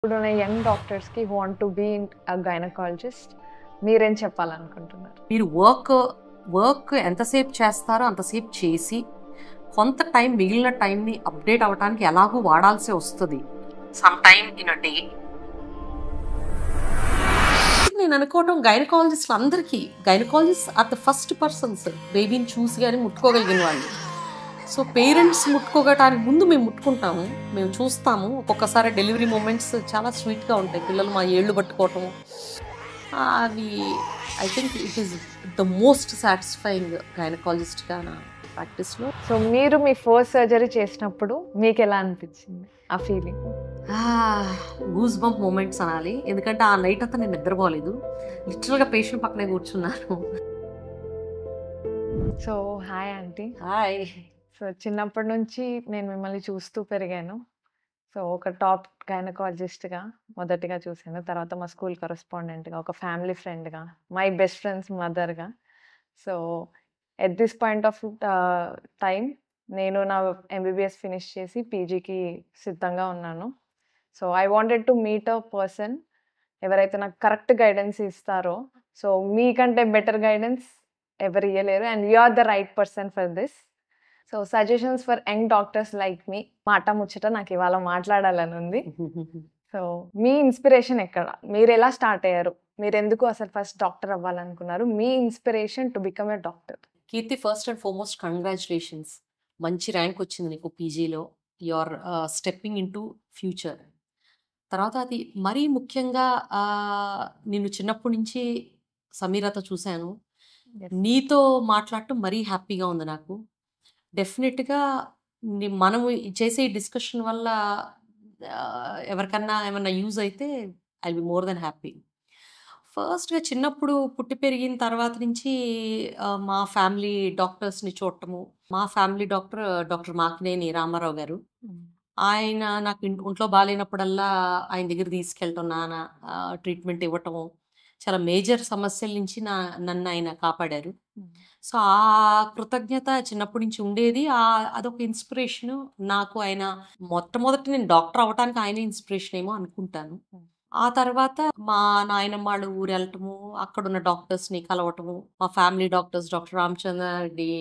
ఇప్పుడున్న యంగ్ డాక్టర్స్‌కి who want to be gynaecologist మీరేం చెప్పాలనుకుంటున్నారు? మీరు వర్క్ ఎంతసేపు చేస్తారో అంతసేపు చేసి కొంత టైం మిగిలిన టైంని అప్డేట్ అవ్వడానికి ఎలాగూ వాడాల్సి వస్తుంది some time in a day. నేను అనుకోవటం గైనకాలజిస్టులు అందరికీ gynaecologist are the first persons బేబీని చూసి కానీ ముట్టుకోగలిగిన వాళ్ళు. సో పేరెంట్స్ ముట్టుకోగటానికి ముందు మేము ముట్టుకుంటాము, మేము చూస్తాము. ఒక్కొక్కసారి డెలివరీ మూమెంట్స్ చాలా స్వీట్గా ఉంటాయి, పిల్లలు మా ఏళ్ళు పట్టుకోవటము అవి. I think it is the most satisfying గైనకాలజిస్ట్గా నా ప్రాక్టీస్లో. సో మీరు మీ ఫస్ట్ సర్జరీ చేసినప్పుడు మీకు ఎలా అనిపించింది ఆ ఫీలింగ్? గూస్ బంప్ మూమెంట్స్ అనాలి, ఎందుకంటే ఆ నైట్ అంతా నేను నిద్రపోలేదు, లిటరల్గా పేషెంట్ పక్కనే కూర్చున్నాను. So hi aunty. Hi. So చిన్నప్పటి నుంచి నేను మిమ్మల్ని చూస్తూ పెరిగాను. సో ఒక టాప్ గైనకాలజిస్ట్గా మొదటిగా చూసాను, తర్వాత మా స్కూల్ కరెస్పాండెంట్గా, ఒక ఫ్యామిలీ ఫ్రెండ్గా, మై బెస్ట్ ఫ్రెండ్స్ మదర్గా. So at this point of time నేను నా ఎంబీబీఎస్ ఫినిష్ చేసి పీజీకి సిద్ధంగా ఉన్నాను. So I wanted to meet a person ఎవరైతే నాకు కరెక్ట్ గైడెన్స్ ఇస్తారో. సో మీకంటే బెటర్ గైడెన్స్ ఎవరు ఇవ్వలేరు, and you are the right person for this. So suggestions for young doctors like మీ మాట ముచ్చట నాకు ఇవాళ మాట్లాడాలని ఉంది. సో మీ ఇన్స్పిరేషన్ ఎక్కడ? మీరు ఎలా స్టార్ట్ అయ్యారు? మీరు ఎందుకు అసలు ఫస్ట్ డాక్టర్ అవ్వాలనుకున్నారు? మీ inspiration to become a doctor. Keerthi, first and foremost congratulations. మంచి ర్యాంక్ వచ్చింది నీకు పీజీలో. You are stepping into future. తర్వాత అది మరీ ముఖ్యంగా నేను చిన్నప్పటి నుంచి సమీరతో చూశాను, నీతో మాట్లాడటం మరీ హ్యాపీగా ఉంది నాకు. డెఫినెట్గా మనము చేసే ఈ డిస్కషన్ వల్ల ఎవరికన్నా ఏమన్నా యూజ్ అయితే I be more than happy. ఫస్ట్గా చిన్నప్పుడు పుట్టి పెరిగిన తర్వాత నుంచి మా ఫ్యామిలీ డాక్టర్స్ని చూడటము. మా ఫ్యామిలీ డాక్టర్ మాకినేని రామారావు గారు. ఆయన నాకు ఒంట్లో బాగాలేనప్పుడల్లా ఆయన దగ్గర తీసుకెళ్ళటం, నాన్న ట్రీట్మెంట్ ఇవ్వటము, చాలా మేజర్ సమస్యల నుంచి నన్ను ఆయన కాపాడారు. సో ఆ కృతజ్ఞత చిన్నప్పటి నుంచి ఉండేది. అదొక ఇన్స్పిరేషను నాకు. ఆయన మొట్టమొదటి నేను డాక్టర్ అవ్వటానికి ఆయన ఇన్స్పిరేషన్ ఏమో అనుకుంటాను. ఆ తర్వాత మా నాయనమ్మ వాళ్ళ ఊరు వెళ్ళటము, అక్కడున్న డాక్టర్స్ని కలవటము, మా ఫ్యామిలీ డాక్టర్స్ డాక్టర్ రామచంద్రారెడ్డి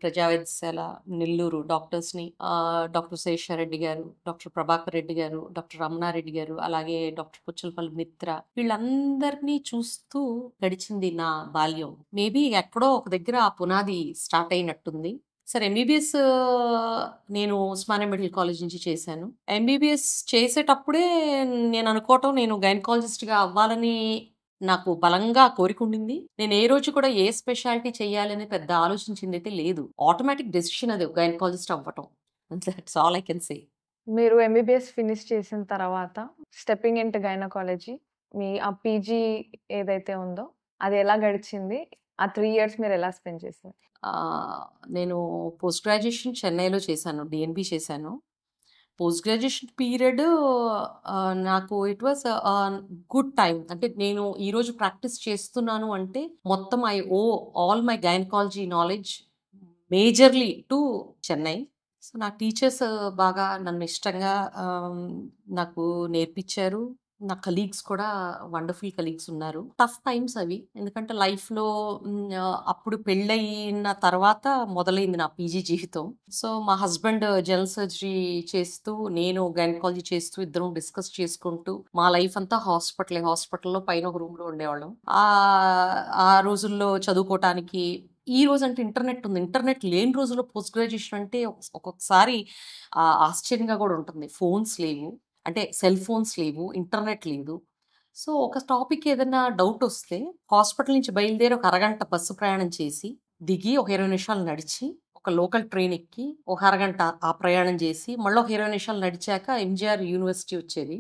ప్రజా వైద్యశాల నెల్లూరు డాక్టర్స్ని, డాక్టర్ శేషారెడ్డి గారు, డాక్టర్ ప్రభాకర్ రెడ్డి గారు, డాక్టర్ రమణారెడ్డి గారు, అలాగే డాక్టర్ పుచ్చలపల్లి మిత్ర, వీళ్ళందరినీ చూస్తూ గడిచింది నా బాల్యం. మేబీ ఎక్కడో ఒక దగ్గర ఆ పునాది స్టార్ట్ అయినట్టుంది. సరే, ఎంబీబీఎస్ నేను ఉస్మానియా మెడికల్ కాలేజ్ నుంచి చేశాను. ఎంబీబీఎస్ చేసేటప్పుడే నేను అనుకోవటం, నేను గైనకాలజిస్ట్గా అవ్వాలని నాకు బలంగా కోరిక ఉండింది. నేను ఏ రోజు కూడా ఏ స్పెషాలిటీ చేయాలని పెద్ద ఆలోచించింది అయితే లేదు. ఆటోమేటిక్ డెసిషన్ అది గైనకాలజిస్ట్ అవ్వటం. That's all I can say. మీరు ఎంబీబీఎస్ ఫినిష్ చేసిన తర్వాత స్టెప్పింగ్ ఇంటు గైనకాలజీ, మీ ఆ పీజీ ఏదైతే ఉందో అది ఎలా గడిచింది? ఆ 3 years మీరు ఎలా స్పెండ్ చేశారు? నేను పోస్ట్ గ్రాడ్యుయేషన్ చెన్నైలో చేశాను, డిఎన్బి చేశాను. పోస్ట్ గ్రాడ్యుయేషన్ పీరియడ్ నాకు ఇట్ వాస్ గుడ్ టైం. అంటే నేను ఈరోజు ప్రాక్టీస్ చేస్తున్నాను అంటే మొత్తం I owe all my gynaecology knowledge majorly to Chennai. So నా టీచర్స్ బాగా నన్ను ఇష్టంగా నాకు నేర్పించారు. నా కలీగ్స్ కూడా వండర్ఫుల్ కలీగ్స్ ఉన్నారు. టఫ్ టైమ్స్ అవి, ఎందుకంటే లైఫ్లో అప్పుడు పెళ్ళయిన తర్వాత మొదలైంది నా పీజీ జీవితం. సో మా హస్బెండ్ జనరల్ సర్జరీ చేస్తూ, నేను గైనకాలజీ చేస్తూ, ఇద్దరం డిస్కస్ చేసుకుంటూ మా లైఫ్ అంతా హాస్పిటల్లో పైన ఒక రూమ్లో ఉండేవాళ్ళం. ఆ రోజుల్లో చదువుకోవటానికి, ఈ రోజు అంటే ఇంటర్నెట్ ఉంది, ఇంటర్నెట్ లేని రోజుల్లో పోస్ట్ గ్రాడ్యుయేషన్ అంటే ఒక్కొక్కసారి ఆశ్చర్యంగా కూడా ఉంటుంది. ఫోన్స్ లేవు, అంటే సెల్ ఫోన్స్ లేవు, ఇంటర్నెట్ లేదు. సో ఒక టాపిక్ ఏదైనా డౌట్ వస్తే హాస్పిటల్ నుంచి బయలుదేరి ఒక అరగంట బస్సు ప్రయాణం చేసి, దిగి ఒక 20 నిమిషాలు నడిచి, ఒక లోకల్ ట్రైన్ ఎక్కి ఒక అరగంట ఆ ప్రయాణం చేసి, మళ్ళీ ఒక 20 నిమిషాలు నడిచాక ఎంజీఆర్ యూనివర్సిటీ వచ్చేది.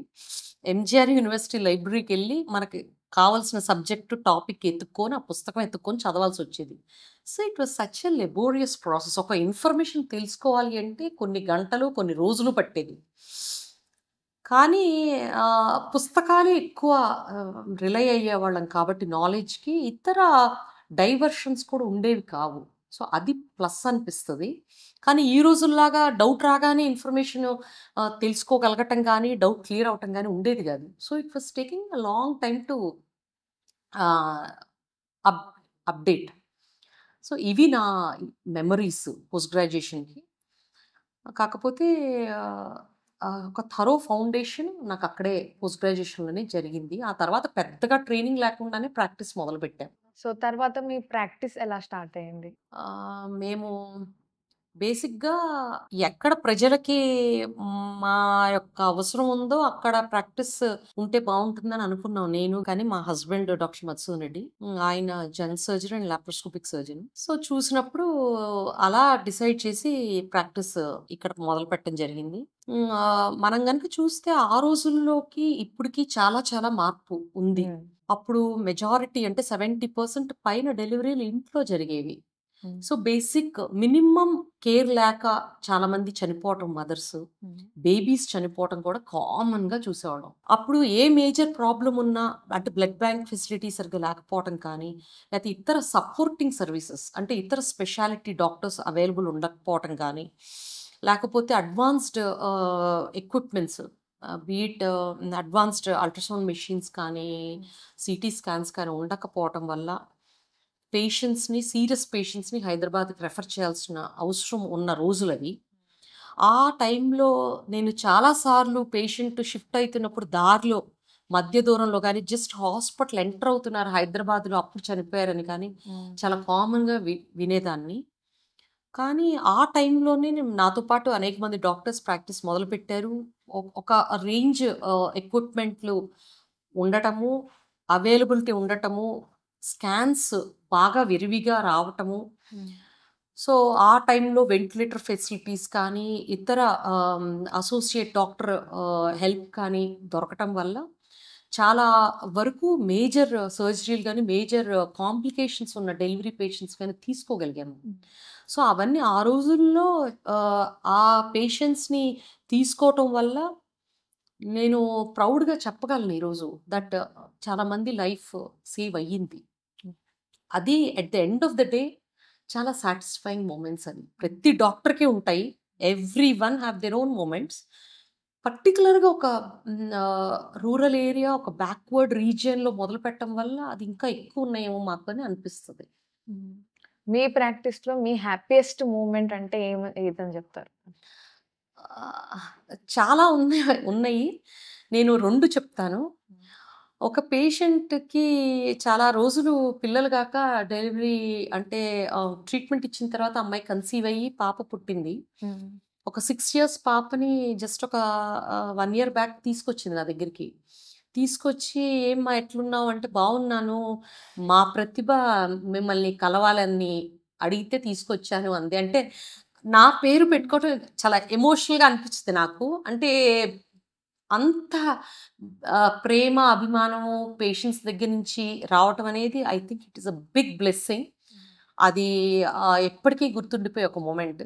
ఎంజీఆర్ యూనివర్సిటీ లైబ్రరీకి వెళ్ళి మనకి కావాల్సిన సబ్జెక్టు టాపిక్ ఎత్తుక్కొని, ఆ పుస్తకం ఎత్తుక్కొని చదవాల్సి వచ్చేది. So it was such a లెబోరియస్ process. ఒక ఇన్ఫర్మేషన్ తెలుసుకోవాలి అంటే కొన్ని గంటలు, కొన్ని రోజులు పట్టేది. కానీ పుస్తకాలే ఎక్కువ రిలై అయ్యేవాళ్ళం కాబట్టి నాలెడ్జ్కి, ఇతర డైవర్షన్స్ కూడా ఉండేవి కావు. సో అది ప్లస్ అనిపిస్తది. కానీ ఈ రోజుల్లాగా డౌట్ రాగానే ఇన్ఫర్మేషన్ తెలుసుకోగలగటం గానీ, డౌట్ క్లియర్ అవ్వటం గానీ ఉండేది గాదు. So it was taking a long time to ఆహ్, అప్ అప్‌డేట్. సో ఇవి నా మెమరీస్ పోస్ట్ గ్రాడ్యుయేషన్‌కి. కాకపోతే ఆహ్, ఒక థరో ఫౌండేషన్ నాకక్కడే పోస్ట్ గ్రాడ్యుయేషన్‌లోనే జరిగింది. ఆ తర్వాత పెద్దగా ట్రైనింగ్ లేకుండానే ప్రాక్టీస్ మొదలుపెట్టాను. సో, తర్వాత మీ ప్రాక్టీస్ ఎలా స్టార్ట్ అయింది? మేము బేసిక్‌గా ఎక్కడ ప్రజలకి మా యొక్క అవసరం ఉందో అక్కడ ప్రాక్టీస్ ఉంటే బావుంటుందని అనుకున్నాం నేను కానీ, మా హస్బెండ్ డాక్టర్ మధుసూదన్ రెడ్డి. ఆయన general surgery and laparoscopic surgeon. So, చూసినప్పుడు అలా డిసైడ్ చేసి ప్రాక్టీస్ ఇక్కడ మొదలుపెట్టడం జరిగింది. మనం గనుక చూస్తే ఆ రోజుల్లోకి ఇప్పటికి చాలా చాలా మార్పు ఉంది. హ్మ్. అప్పుడు మెజారిటీ అంటే 70% పైన డెలివరీలు ఇంట్లో జరిగేవి. హ్మ్. సో, బేసిక్ మినిమమ్ కేర్ లేక చాలామంది చనిపోవటం మదర్స్, హ్మ్. బేబీస్ చనిపోవటం కూడా కామన్‌గా చూసేవాళ్ళం. అప్పుడు ఏ మేజర్ ప్రాబ్లమ్ ఉన్నా అంటే బ్లడ్ బ్యాంక్ ఫెసిలిటీ సరిగ్గా లేకపోవటం కానీ, లేతే ఇతర సపోర్టింగ్ సర్వీసెస్ అంటే ఇతర స్పెషాలిటీ డాక్టర్స్ అవైలబుల్ ఉండకపోవటం గానీ, లేకపోతే advanced equipments be it advanced ultrasound machines కానీ, సీటీ స్కాన్స్ కానీ ఉండకపోవటం వల్ల సీరియస్ పేషెంట్స్‌ని హైదరాబాద్‌కి రెఫర్ చేయాల్సిన అవసరం ఉన్న రోజులవి. ఆ టైంలో నేను చాలా సార్లు పేషెంట్ షిఫ్ట్ అయితున్నప్పుడు దారిలో మధ్య దూరంలో గాని జస్ట్ హాస్పిటల్ ఎంటర్ అవుతున్నారు హైదరాబాద్‌లో అప్పుడు చనిపోయారని కానీ హ్మ్. చాలా కామన్‌గా వినేదాన్ని. కానీ ఆ టైంలోనే నాతో పాటు అనేక మంది డాక్టర్స్ ప్రాక్టీస్ మొదలుపెట్టారు. ఒక రేంజ్ ఎక్విప్‌మెంట్లు ఉండటము, అవైలబిలిటీ ఉండటము, స్కాన్స్ బాగా విరివిగా రావటము. హ్మ్. సో, ఆ టైంలో వెంటిలేటర్ ఫెసిలిటీస్ కానీ, ఇతర అసోసియేట్ డాక్టర్ హెల్ప్ కానీ దొరకటం వల్ల చాలా వరకు మేజర్ సర్జరీలు గానీ, మేజర్ కాంప్లికేషన్స్ ఉన్న డెలివరీ పేషెంట్స్ గానీ తీసుకోగలిగాము. హ్మ్. సో, అవన్నీ ఆ రోజుల్లో ఆ పేషెంట్స్‌ని తీసుకోవటం వల్ల నేను ప్రౌడ్‌గా చెప్పగలను ఈరోజు దట్ చాలామంది లైఫ్ సేవ్ అయ్యింది. అది at the end of the day చాలా సాటిస్ఫైయింగ్ మొమెంట్స్ అవి. ప్రతి డాక్టర్‌కి ఉంటాయి. Everyone have their own moments. పర్టిక్యులర్‌గా ఒక రూరల్ ఏరియా, ఒక బ్యాక్వర్డ్ రీజియన్‌లో మొదలుపెట్టడం వల్ల అది ఇంకా ఎక్కువున్నాయేమో మాకు అని అనిపిస్తది. హ్మ్. మీ ప్రాక్టీస్‌లో మీ హ్యాపీయెస్ట్ మూమెంట్ అంటే ఏదని చెప్తారు? ఆహ్, చాలా ఉన్నాయి. నేను 2 చెప్తాను. ఒక పేషెంట్‌కి చాలా రోజులు పిల్లలు గాక డెలివరీ అంటే ట్రీట్మెంట్ ఇచ్చిన తర్వాత అమ్మాయి కన్సీవ్ అయ్యి పాప పుట్టింది. హ్మ్. ఒక 6 ఇయర్స్ పాపని జస్ట్ ఒక 1 ఇయర్ బ్యాక్ తీసుకొచ్చింది నా దగ్గరికి. తీసుకొచ్చి "ఏమ్మా ఎట్లున్నావు?" అంటే "బావున్నాను. మా ప్రతిభ మిమ్మల్ని కలవాలని అడిగితే తీసుకొచ్చాను" అంది. అంటే నా పేరు పెట్టుకోవటం చాలా ఎమోషనల్‌గా అనిపించింది నాకు. అంటే అంత ప్రేమ, అభిమానము పేషెంట్స్ దగ్గర నుంచి రావటం అనేది I think it is a big blessing. అది ఎప్పటికీ గుర్తుండిపోయే ఒక మొమెంట్.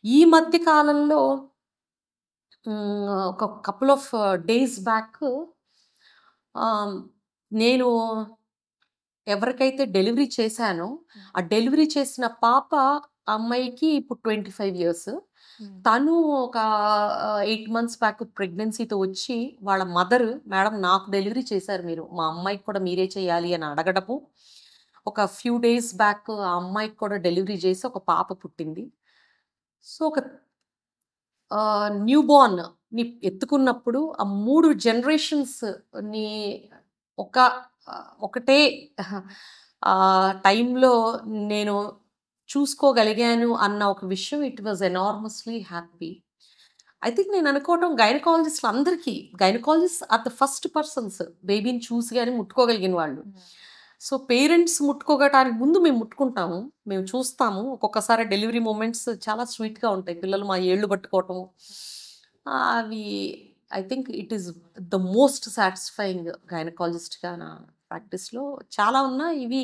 ఈ మధ్య కాలంలో ఒక కపుల్ ఆఫ్ డేస్ బ్యాక్ ఆహ్, నేను ఎవరికైతే డెలివరీ చేశానో, ఆ డెలివరీ చేసిన పాప అమ్మాయికి ఇప్పుడు 25 ఇయర్స్. హ్మ్. తను ఒక 8 మంత్స్ బ్యాక్ ప్రెగ్నెన్సీతో వచ్చి వాళ్ళ మదర్ "మేడం నాకు డెలివరీ చేశారు మీరు. మా అమ్మాయికి కూడా మీరే చేయాలి" అని అడగడము. ఒక ఫ్యూ డేస్ బ్యాక్ ఆ అమ్మాయికి కూడా డెలివరీ చేసి ఒక పాప పుట్టింది. సో, ఒక న్యూ బోర్న్‌ని ఎత్తుకున్నప్పుడు ఆ 3 జనరేషన్స్‌ని ఒక ఒకటే టైంలో నేను చూసుకోగలిగాను అన్న ఒక విషయం it was enormously happy. I think నేను అనుకోవటం గైనకాలజిస్ట్‌లందరికీ gynaecologists are the first persons బేబీని చూసి గాని ముట్టుకోగలిగిన వాళ్ళు. హ్మ్. సో, పేరెంట్స్ ముట్టుకోగటానికి ముందు మేము ముట్టుకుంటాము. మేము చూస్తాము. ఒక్కొక్కసారి డెలివరీ మొమెంట్స్ చాలా స్వీట్‌గా ఉంటాయి. పిల్లలు మా ఏళ్ళు పట్టుకోవటం. అవి I think it is the most satisfying గైనకాలజిస్ట్‌గా నా ప్రాక్టీస్‌లో చాలా ఉన్నాయి. ఇవి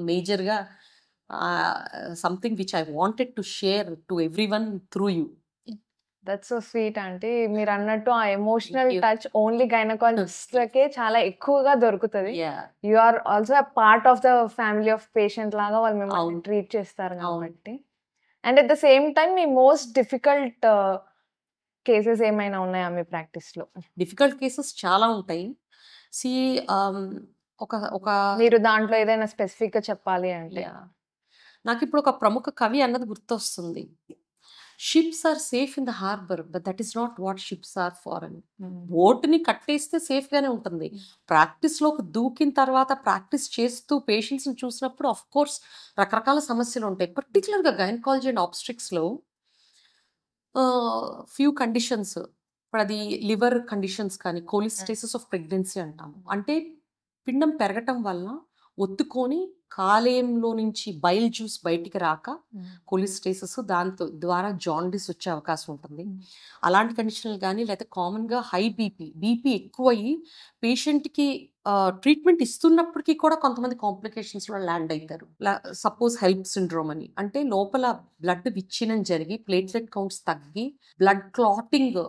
మేజర్‌గా something which I wanted to share to everyone through you. That's so sweet aunty. మీరన్నట్టు ఆ emotional thank you. Touch only గైనకాలజిస్ట్‌లకే చాలా ఎక్కువగా దొరుకుతది. Yeah you are also a part of the family of patient లాగా వాళ్ళు మిమ్మల్ని అవును ట్రీట్ చేస్తారు అవును కాబట్టి. And at the same time మీ మోస్ట్ డిఫికల్ట్ కేసెస్ ఏమైనా ఉన్నాయా మీ ప్రాక్టీస్‌లో? డిఫికల్ట్ కేసెస్ చాలా ఉంటాయి. సి ఒక ఒక మీరు దాంట్లో ఏదైనా స్పెసిఫిక్‌గా చెప్పాలి అంటే? యా నాకిప్పుడు ఒక ప్రముఖ కవి అన్నది గుర్తొస్తుంది. Ships are safe in the harbour but that is not what ships are for అని. బోటుని కట్టేస్తే సేఫ్గానే ఉంటుంది. ప్రాక్టీస్లోకి దూకిన తర్వాత ప్రాక్టీస్ చేస్తూ పేషెంట్స్ని చూసినప్పుడు ఆఫ్ కోర్స్ రకరకాల సమస్యలు ఉంటాయి. పర్టికులర్గా గైనకాలజీ అండ్ ఆబ్స్ట్రిక్స్లో ఫ్యూ కండిషన్స్, ఇప్పుడు అది లివర్ కండిషన్స్ కానీ కోలిస్టేసిస్ ఆఫ్ ప్రెగ్నెన్సీ అంటాము. అంటే పిండం పెరగటం వల్ల ఒత్తుకొని కాలేయంలో నుంచి బైల్ జ్యూస్ బయటికి రాక కొలిస్టేసిస్ దాంతో ద్వారా జాండిస్ వచ్చే అవకాశం ఉంటుంది. అలాంటి కండిషన్లు కానీ లేకపోతే కామన్గా హై బీపీ ఎక్కువయ్యి పేషెంట్కి ట్రీట్మెంట్ ఇస్తున్నప్పటికీ కూడా కొంతమంది కాంప్లికేషన్స్లో ల్యాండ్ అవుతారు. సపోజ్ హెల్ప్ సిండ్రోమ్ అని, అంటే లోపల బ్లడ్ విచ్ఛిన్నం జరిగి ప్లేట్లెట్ కౌంట్స్ తగ్గి బ్లడ్ క్లాటింగ్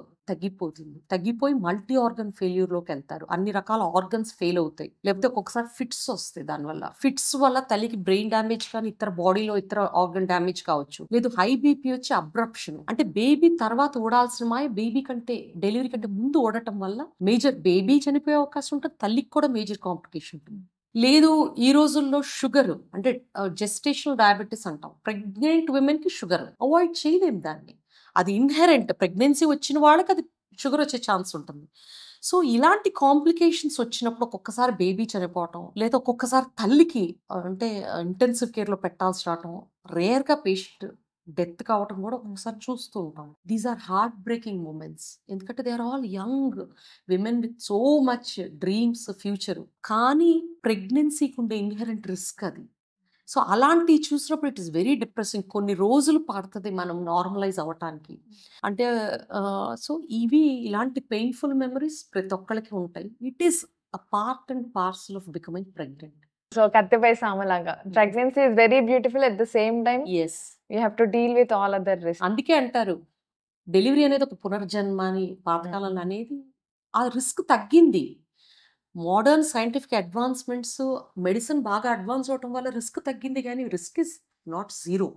తగ్గిపోయి మల్టీ ఆర్గన్ ఫెయిల్యూర్లోకి వెళ్తారు. అన్ని రకాల ఆర్గన్స్ ఫెయిల్ అవుతాయి. లేకపోతే ఒక్కొక్కసారి ఫిట్స్ వస్తాయి. దానివల్ల ఫిట్స్ వల్ల తల్లికి బ్రెయిన్ డ్యామేజ్ కానీ ఇతర బాడీలో ఇతర ఆర్గన్ డ్యామేజ్ కావచ్చు. లేదు హై బీపీ వచ్చి అబ్రప్షన్, అంటే బేబీ తర్వాత ఓడాల్సిన మాయ బేబీ కంటే డెలివరీ కంటే ముందు ఓడటం వల్ల మేజర్ బేబీ చనిపోయే అవకాశం ఉంటుంది, తల్లికి కూడా మేజర్ కాంప్లికేషన్ ఉంటుంది. లేదు ఈ రోజుల్లో షుగర్, అంటే జెస్టేషనల్ డయాబెటీస్ అంటాం. ప్రెగ్నెంట్ విమెన్కి షుగర్ అవాయిడ్ చేయలేము దాన్ని, అది ఇన్హెరెంట్. ప్రెగ్నెన్సీ వచ్చిన వాళ్ళకి అది షుగర్ వచ్చే ఛాన్స్ ఉంటుంది. సో ఇలాంటి కాంప్లికేషన్స్ వచ్చినప్పుడు ఒక్కొక్కసారి బేబీ చనిపోవటం, లేదా ఒక్కొక్కసారి తల్లికి అంటే ఇంటెన్సివ్ కేర్లో పెట్టాల్సి రావటం, రేర్గా పేషెంట్ డెత్ కావటం కూడా ఒక్కొక్కసారి చూస్తూ ఉంటాం. These are heartbreaking moments. ఎందుకంటే they are all young women with so much dreams future, కానీ ప్రెగ్నెన్సీకి ఉండే ఇన్హెరెంట్ రిస్క్ అది. సో అలాంటివి చూసినప్పుడు ఇట్ ఈస్ వెరీ డిప్రెసింగ్. కొన్ని రోజులు పడుతుంది మనం నార్మలైజ్ అవ్వటానికి. అంటే సో ఇలాంటి పెయిన్ఫుల్ మెమరీస్ ప్రతి ఒక్కరికి ఉంటాయి. It is a part and parcel of becoming pregnant. So కత్తిపై సామలాగా pregnancy is very beautiful, at the same time yes, you have to deal with all other risk. అందుకే అంటారు డెలివరీ అనేది ఒక పునర్జన్మ అని. పాతకాలంలో అనేది ఆ రిస్క్ తగ్గింది. మోడర్న్ సైంటిఫిక్ అడ్వాన్స్మెంట్స్, మెడిసిన్ బాగా అడ్వాన్స్ అవటం వల్ల రిస్క్ తగ్గింది, కానీ risk is not zero.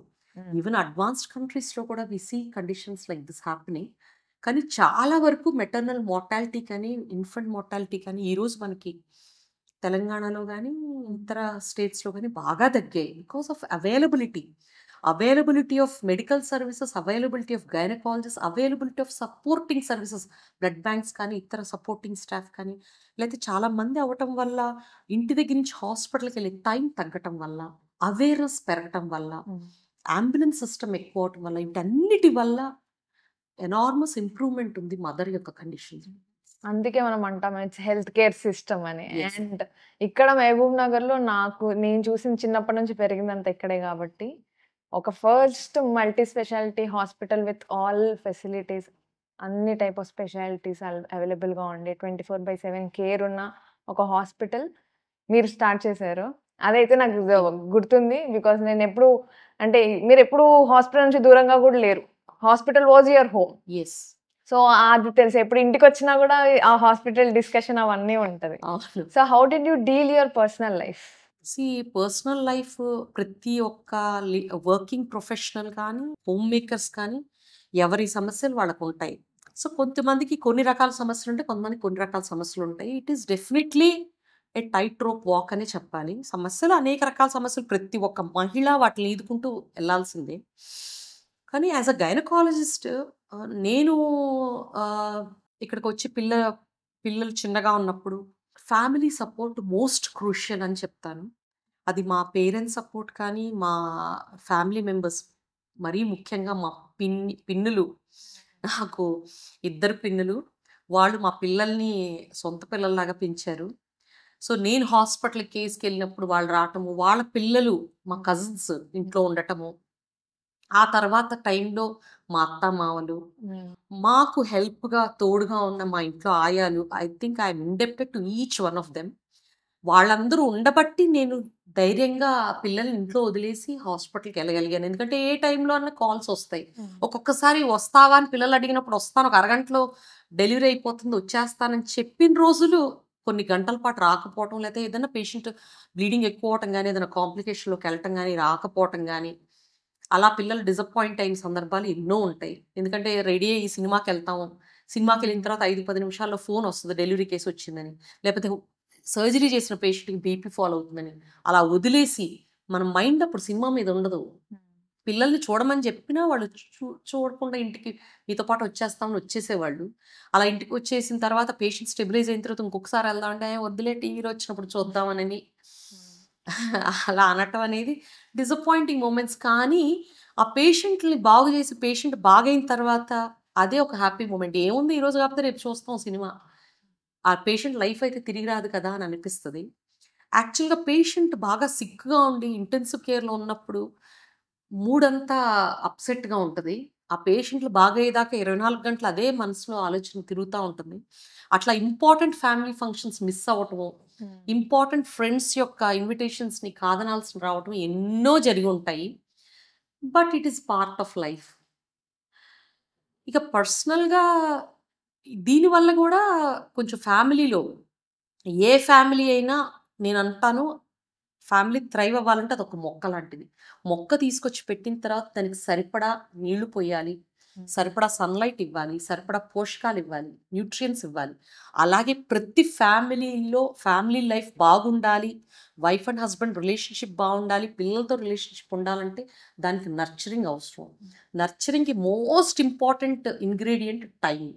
Even advanced కంట్రీస్లో కూడా we see conditions like this happening. కానీ చాలా వరకు మెటర్నల్ మార్టాలిటీ కానీ ఇన్ఫెంట్ మార్టాలిటీ కానీ ఈరోజు మనకి తెలంగాణలో కానీ ఇతర స్టేట్స్లో కానీ బాగా తగ్గాయి. Because of availability of medical services, availability of gynaecologist, availability of supporting services, blood banks కానీ ఇతర సపోర్టింగ్ స్టాఫ్ కానీ, లేకపోతే చాలా మంది అవ్వటం వల్ల ఇంటి దగ్గర నుంచి హాస్పిటల్కి వెళ్ళే టైం తగ్గటం వల్ల, అవేర్నెస్ పెరగటం వల్ల, అంబులెన్స్ సిస్టమ్ ఎక్కువ అవటం వల్ల, వీటన్నిటి వల్ల ఎనార్మస్ ఇంప్రూవ్మెంట్ ఉంది మదర్ యొక్క కండిషన్. అందుకే మనం అంటాం ఇట్స్ హెల్త్ కేర్ సిస్టమ్ అని. అండ్ ఇక్కడ మహబూబ్ నగర్లో నేను చూసిన చిన్నప్పటి నుంచి పెరిగిందంత ఇక్కడే కాబట్టి ఒక first multi speciality hospital with all facilities, అన్ని టైప్ ఆఫ్ స్పెషాలిటీస్ అవైలబుల్గా ఉండి 24/7 కేర్ ఉన్న ఒక హాస్పిటల్ మీరు స్టార్ట్ చేశారు. అదైతే నాకు గుర్తుంది. బికాస్ నేను ఎప్పుడు అంటే మీరు ఎప్పుడు హాస్పిటల్ నుంచి దూరంగా కూడా లేరు. Hospital was your home. Yes, so అది తెలుసు. ఎప్పుడు ఇంటికి వచ్చినా కూడా ఆ హాస్పిటల్ డిస్కషన్ అవన్నీ ఉంటుంది. So how did you deal your personal life? Personal life ప్రతి ఒక్క వర్కింగ్ ప్రొఫెషనల్ కానీ హోమ్ మేకర్స్ కానీ ఎవరి సమస్యలు వాళ్ళకు ఉంటాయి. సో కొంతమందికి కొన్ని రకాల సమస్యలు ఉంటాయి, కొంతమందికి కొన్ని రకాల సమస్యలు ఉంటాయి. It is definitely A tight rope walk అనే చెప్పాలి. సమస్యలు అనేక రకాల సమస్యలు, ప్రతి ఒక్క మహిళ వాటిని ఈదుకుంటూ వెళ్ళాల్సిందే. కానీ యాజ్ అ గైనకాలజిస్ట్ నేను ఇక్కడికి వచ్చి పిల్లలు చిన్నగా ఉన్నప్పుడు ఫ్యామిలీ సపోర్ట్ మోస్ట్ క్రూషియల్ అని చెప్తాను. అది మా పేరెంట్స్ సపోర్ట్ కానీ, మా ఫ్యామిలీ మెంబర్స్, మరీ ముఖ్యంగా మా పిన్నులు, నాకు 2 పిన్నులు, వాళ్ళు మా పిల్లల్ని సొంత పిల్లల్లాగా పెంచారు. సో నేను హాస్పిటల్ కేసుకి వెళ్ళినప్పుడు వాళ్ళు రావటము, వాళ్ళ పిల్లలు మా కజిన్స్ ఇంట్లో ఉండటము, ఆ తర్వాత టైంలో మా అత్త మామలు, మాకు హెల్ప్గా తోడుగా ఉన్న మా ఇంట్లో ఆయాలు. I think I'm indebted to each one of them. వాళ్ళందరూ ఉండబట్టి నేను ధైర్యంగా పిల్లల్ని ఇంట్లో వదిలేసి హాస్పిటల్‌కి వెళ్ళగలిగాను. ఎందుకంటే ఏ టైంలో అన్నా కాల్స్ వస్తాయి. ఒక్కొక్కసారి వస్తావా అని పిల్లలు అడిగినప్పుడు వస్తాను. ఒక అరగంటలో డెలివరీ అయిపోతుంది వచ్చేస్తానని చెప్పిన రోజులు కొన్ని గంటల పాటు రాకపోవటం, లేతే ఏదైనా పేషెంట్ బ్లీడింగ్ ఎక్కువ అవ్వటం గానీ, ఏదైనా కాంప్లికేషన్‌లోకి వెళ్ళటం గానీ, రాకపోవటం గానీ, అలా పిల్లలు డిసప్పాయింట్ అయిన సందర్భాలు ఎన్నో ఉంటాయి. ఎందుకంటే రెడీ అయ్యి సినిమాకెళ్తాము. సినిమాకెళ్ళిన తర్వాత 5, 10 నిమిషాల్లో ఫోనొస్తది డెలివరీ కేస్ వచ్చిందని. లేపోతే సర్జరీ చేసిన పేషెంట్‌కి బీపీ ఫాలో అవుతుందని. అలా వదిలేసి మన మైండ్ అప్పుడు సినిమా మీద ఉండదు. పిల్లల్ని చూడమని చెప్పినా వాళ్ళు చూడకుండా ఇంటికి మీతో పాటు వచ్చేస్తామని వచ్చేసేవాళ్ళు. అలా ఇంటికి వచ్చేసిన తర్వాత పేషెంట్ స్టెబిలైజ్ అయిన తర్వాత ఇంకొకసారి వెళ్దాం అంటే, వద్దులే టీవీలో వచ్చినప్పుడు చూద్దామనని అలా అనటం అనేది డిసప్పాయింటింగ్ మొమెంట్స్. కానీ ఆ పేషెంట్‌ని బాగు చేసి పేషెంట్ బాగయిన తర్వాత అదే ఒక హ్యాపీ మొమెంట్. ఏముంది ఈరోజు కాకపోతే రేపు చూస్తాం సినిమా. ఆ పేషెంట్ లైఫ్ అయితే తిరిగి రాదు కదా అని అనిపిస్తది. యాక్చువల్‌గా పేషెంట్ బాగా సిక్‌గా ఉండి ఇంటెన్సివ్ కేర్‌లో ఉన్నప్పుడు మూడంతా అప్‌సెట్‌గా ఉంటది. ఆ పేషెంట్‌లు బాగయ్యేదాకా 24 గంటలు అదే మనసులో ఆలోచన తిరుగుతా ఉంటుంది. అట్లా ఇంపార్టెంట్ ఫ్యామిలీ ఫంక్షన్స్ మిస్ అవ్వటము, ఇంపార్టెంట్ ఫ్రెండ్స్ యొక్క ఇన్విటేషన్స్‌ని కాదనాల్సి రావటం ఎన్నో జరిగుంటాయి. But it is part of life. ఇక పర్సనల్‌గా దీనివల్ల గూడా కొంచెం ఫ్యామిలీలో ఏ ఫ్యామిలీ అయినా నేనంటాను ఫ్యామిలీ థ్రైవ్ అవ్వాలంటే అదొక మొక్క లాంటిది. మొక్క తీసుకొచ్చి పెట్టిన తర్వాత దానికి సరిపడా నీళ్లు పొయ్యాలి. సరిపడా సన్‌లైట్ ఇవ్వాలి. సరిపడా పోషకాలివ్వాలి. న్యూట్రియంట్స్ ఇవ్వాలి. అలాగే ప్రతి ఫ్యామిలీలో ఫ్యామిలీ లైఫ్ బాగుండాలి. వైఫ్ అండ్ హస్బెండ్ రిలేషన్‌షిప్ బావుండాలి. పిల్లలతో రిలేషన్‌షిప్ ఉండాలంటే దానికి నర్చరింగ్ అవసరం. నర్చరింగ్‌కి మోస్ట్ ఇంపార్టెంట్ ఇంగ్రీడియంట్ టైమ్.